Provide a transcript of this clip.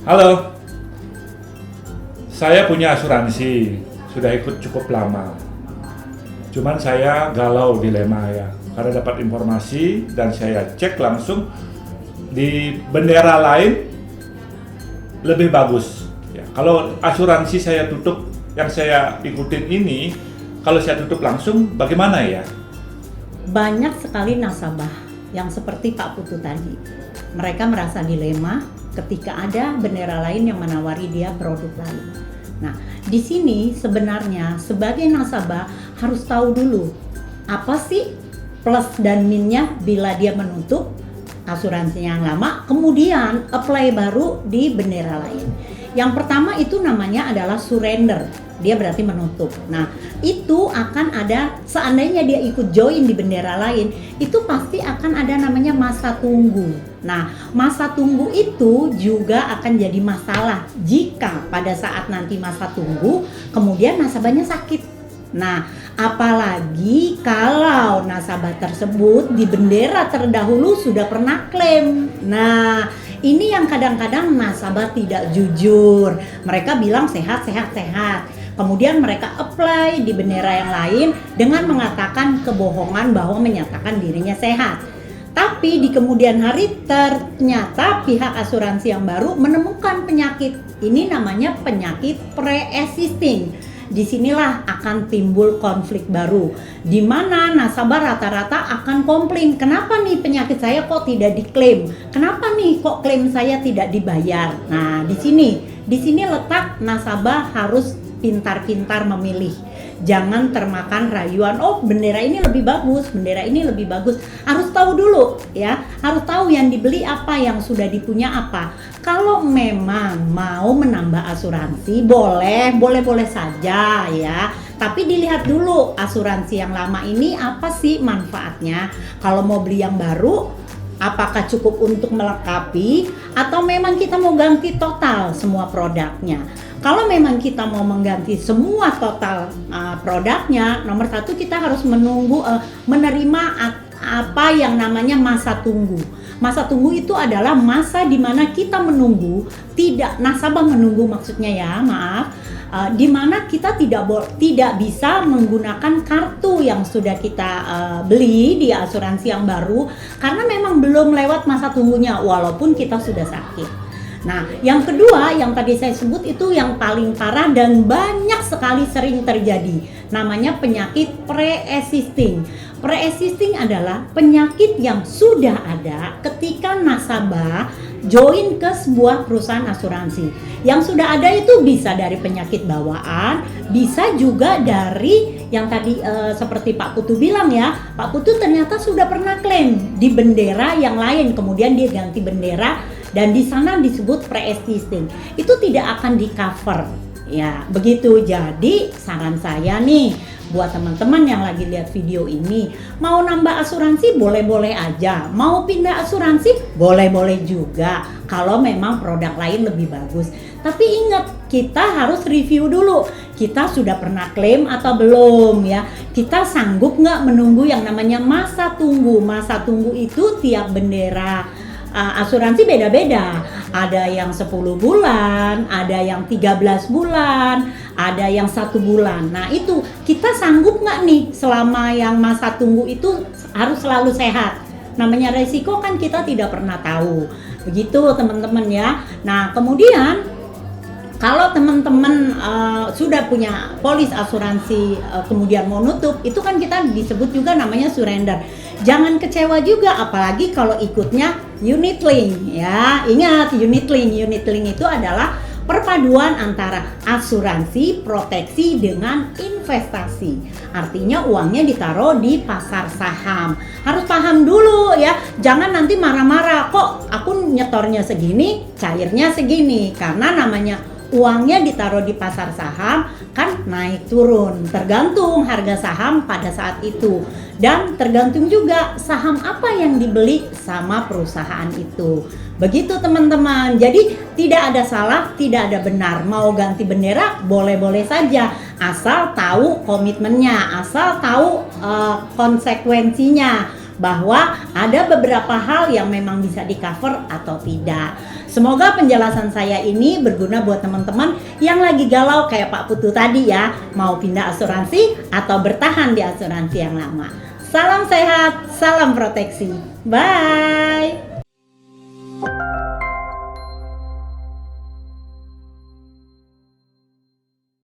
Halo, saya punya asuransi, sudah ikut cukup lama. Cuman saya galau dilema ya, karena dapat informasi dan saya cek langsung di bendera lain lebih bagus. Ya, kalau asuransi saya tutup, yang saya ikutin ini, kalau saya tutup langsung, bagaimana ya? Banyak sekali nasabah yang seperti Pak Putu tadi. Mereka merasa dilema ketika ada bendera lain yang menawari dia produk lain. Nah, di sini sebenarnya sebagai nasabah harus tahu dulu apa sih plus dan minnya bila dia menutup asuransi yang lama, kemudian apply baru di bendera lain. Yang pertama itu namanya adalah surrender. Dia berarti menutup. Nah, itu akan ada, seandainya dia ikut join di bendera lain, itu pasti akan ada namanya masa tunggu. Nah, masa tunggu itu juga akan jadi masalah jika pada saat nanti masa tunggu, kemudian nasabahnya sakit. Nah, apalagi kalau nasabah tersebut di bendera terdahulu sudah pernah klaim. Nah, ini yang kadang-kadang nasabah tidak jujur. Mereka bilang sehat. Kemudian mereka apply di bendera yang lain dengan mengatakan kebohongan bahwa menyatakan dirinya sehat. Tapi di kemudian hari ternyata pihak asuransi yang baru menemukan penyakit. Ini namanya penyakit pre-existing. Disinilah akan timbul konflik baru, di mana nasabah rata-rata akan komplain, kenapa nih penyakit saya kok tidak diklaim? Kenapa nih kok klaim saya tidak dibayar? Nah, di sini letak nasabah harus pintar-pintar memilih. Jangan termakan rayuan, oh bendera ini lebih bagus, bendera ini lebih bagus. Harus tahu dulu ya, harus tahu yang dibeli apa, yang sudah dipunya apa. Kalau memang mau menambah asuransi boleh saja ya. Tapi dilihat dulu asuransi yang lama ini apa sih manfaatnya. Kalau mau beli yang baru, apakah cukup untuk melengkapi atau memang kita mau ganti total semua produknya. Kalau memang kita mau mengganti semua total produknya, nomor satu kita harus menerima apa yang namanya masa tunggu. Masa tunggu itu adalah masa di mana kita menunggu, nasabah menunggu maksudnya ya, maaf, di mana kita tidak bisa menggunakan kartu yang sudah kita beli di asuransi yang baru karena memang belum lewat masa tunggunya walaupun kita sudah sakit. Nah, yang kedua yang tadi saya sebut itu yang paling parah dan banyak sekali sering terjadi. Namanya penyakit pre-existing. Pre-existing adalah penyakit yang sudah ada ketika nasabah join ke sebuah perusahaan asuransi. Yang sudah ada itu bisa dari penyakit bawaan, bisa juga dari yang tadi seperti Pak Putu bilang ya, Pak Putu ternyata sudah pernah klaim di bendera yang lain, kemudian dia ganti bendera dan di sana disebut pre-existing. Itu tidak akan di cover. Ya, begitu. Jadi saran saya nih buat teman-teman yang lagi lihat video ini, mau nambah asuransi boleh-boleh aja, mau pindah asuransi boleh-boleh juga kalau memang produk lain lebih bagus. Tapi ingat, kita harus review dulu, kita sudah pernah klaim atau belum ya, kita sanggup nggak menunggu yang namanya masa tunggu. Masa tunggu itu tiap bendera asuransi beda-beda, ada yang 10 bulan, ada yang 13 bulan, ada yang 1 bulan. Nah itu kita sanggup nggak nih selama yang masa tunggu itu harus selalu sehat. Namanya resiko kan kita tidak pernah tahu. Begitu teman-teman ya. Nah kemudian kalau teman-teman sudah punya polis asuransi kemudian mau nutup, itu kan kita disebut juga namanya surrender. Jangan kecewa juga, apalagi kalau ikutnya unit link ya. Ingat, unit link itu adalah perpaduan antara asuransi, proteksi dengan investasi. Artinya uangnya ditaruh di pasar saham. Harus paham dulu ya, jangan nanti marah-marah, kok aku nyetornya segini, cairnya segini. Karena namanya uangnya ditaruh di pasar saham kan naik turun, tergantung harga saham pada saat itu dan tergantung juga saham apa yang dibeli sama perusahaan itu. Begitu teman-teman. Jadi tidak ada salah, tidak ada benar. Mau ganti bendera boleh-boleh saja, asal tahu komitmennya, asal tahu konsekuensinya. bahwa ada beberapa hal yang memang bisa di cover atau tidak. Semoga penjelasan saya ini berguna buat teman-teman yang lagi galau kayak Pak Putu tadi ya, mau pindah asuransi atau bertahan di asuransi yang lama. Salam sehat, salam proteksi. Bye.